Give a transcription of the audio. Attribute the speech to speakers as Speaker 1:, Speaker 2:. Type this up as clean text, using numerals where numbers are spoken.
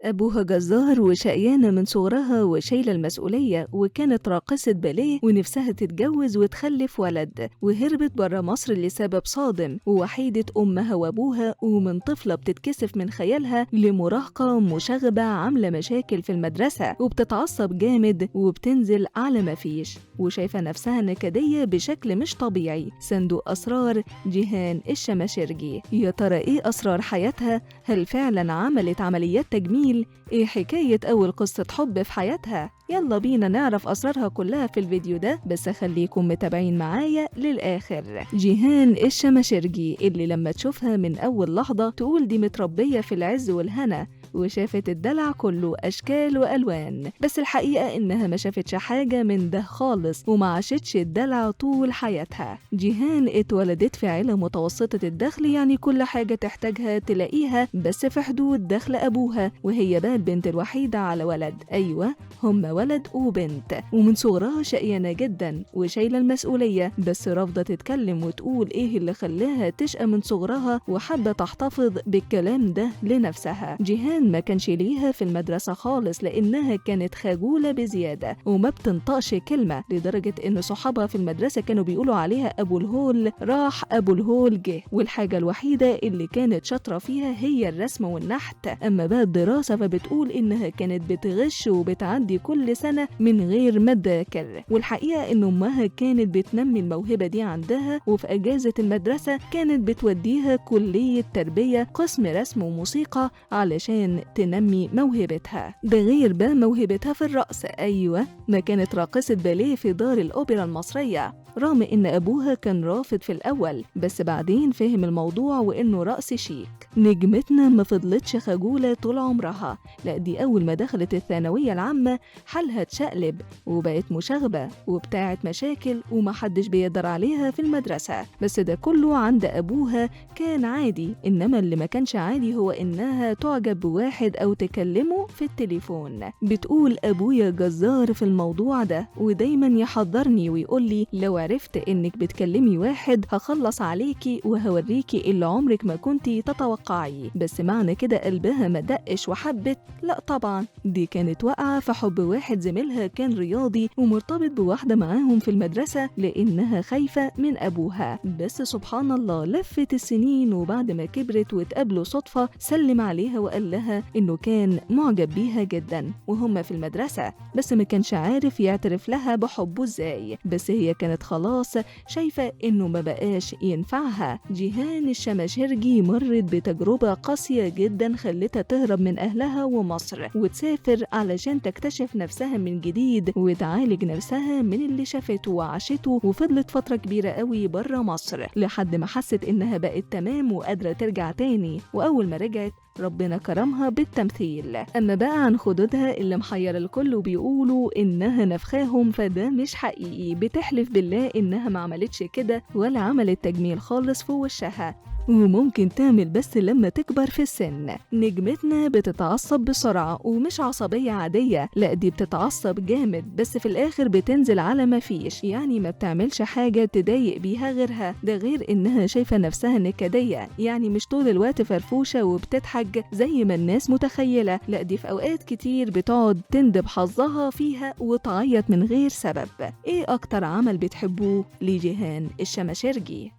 Speaker 1: أبوها جزار وشقيانة من صغرها وشايلة المسؤولية، وكانت راقصة باليه ونفسها تتجوز وتخلف ولد، وهربت برا مصر لسبب صادم، ووحيدة أمها وأبوها، ومن طفلة بتتكسف من خيالها لمراهقة مشاغبة عاملة مشاكل في المدرسة وبتتعصب جامد وبتنزل على مفيش، وشايفة نفسها نكدية بشكل مش طبيعي. صندوق أسرار جيهان الشماشرجي. يا ترى إيه أسرار حياتها؟ هل فعلا عملت عمليات تجميل؟ إيه حكاية أول قصة حب في حياتها؟ يلا بينا نعرف أسرارها كلها في الفيديو ده، بس خليكم متابعين معايا للآخر. جيهان الشماشرجي اللي لما تشوفها من أول لحظة تقول دي متربية في العز والهنا، وشافت الدلع كله أشكال وألوان، بس الحقيقة إنها ما شافتش حاجة من ده خالص وما عاشتش الدلع طول حياتها. جيهان اتولدت في عيلة متوسطة الدخل، يعني كل حاجة تحتاجها تلاقيها بس في حدود دخل أبوها، وهي بقى البنت الوحيدة على ولد. أيوة، هما ولد وبنت، ومن صغرها شقيانة جدا وشايلة المسؤولية، بس رافضة تتكلم وتقول إيه اللي خلاها تشقى من صغرها وحابة تحتفظ بالكلام ده لنفسها. جيهان ما كانش ليها في المدرسة خالص لأنها كانت خجولة بزيادة وما بتنطقش كلمة، لدرجة إن صحابها في المدرسة كانوا بيقولوا عليها أبو الهول راح أبو الهول جه، والحاجة الوحيدة اللي كانت شاطرة فيها هي الرسم والنحت. أما بقى الدراسة فبتقول إنها كانت بتغش وبتعدي كل سنة من غير ما تذاكر، والحقيقة إن أمها كانت بتنمي الموهبة دي عندها، وفي أجازة المدرسة كانت بتوديها كلية تربية قسم رسم وموسيقى علشان تنمي موهبتها. ده غير بقى موهبتها في الرقص. أيوة، ما كانت راقصة باليه في دار الأوبرا المصرية، رغم إن أبوها كان رافض في الأول، بس بعدين فهم الموضوع وإنه رقص شيك. نجمتنا ما فضلتش خجولة طول عمرها، لا دي أول ما دخلت الثانوية العامة حالها اتشقلب وبقت مشاغبة وبتاعت مشاكل ومحدش بيقدر عليها في المدرسة، بس ده كله عند أبوها كان عادي. إنما اللي ما كانش عادي هو إنها تعجب بواحد أو تكلمه في التليفون. بتقول أبويا جزار في الموضوع ده، ودايما يحذرني ويقولي لو عرفت إنك بتكلمي واحد هخلص عليكي وهوريكي اللي عمرك ما كنتي تتوقعيه. بس معنى كده قلبها ما دقش وحبت؟ لا طبعا، دي كانت واقعة في حب واحد زميلها كان رياضي ومرتبط بواحدة معاهم في المدرسة لأنها خايفة من أبوها. بس سبحان الله لفت السنين، وبعد ما كبرت واتقابلوا صدفة سلم عليها وقال لها إنه كان معجب بيها جدا وهم في المدرسة، بس ما كانش عارف يعترف لها بحبه ازاي، بس هي كانت خلاص شايفة إنه ما بقاش ينفعها. جيهان الشماشرجي مرت بتجربة قاسية جدا خلتها تهرب من أهلها ومصر وتسافر علشان تكتشف نفسها من جديد وتعالج نفسها من اللي شافته وعاشته، وفضلت فترة كبيرة قوي برا مصر لحد ما حست إنها بقت تمام وقادرة ترجع تاني، وأول ما رجعت ربنا كرمها بالتمثيل. أما بقى عن خدودها اللي محير الكل وبيقولوا إنها نفخاهم، فده مش حقيقي. بتحلف بالله إنها ما عملتش كده ولا عملت تجميل خالص في وشها، وممكن تعمل بس لما تكبر في السن. نجمتنا بتتعصب بسرعة ومش عصبية عادية، لا دي بتتعصب جامد بس في الآخر بتنزل على ما فيش، يعني ما بتعملش حاجة تضايق بيها غيرها. ده غير إنها شايفة نفسها نكدية، يعني مش طول الوقت فرفوشة وبتضحك زي ما الناس متخيلة، لا دي في أوقات كتير بتقعد تندب حظها فيها وتعيط من غير سبب. إيه أكتر عمل بتحبوه لجيهان الشماشرجي؟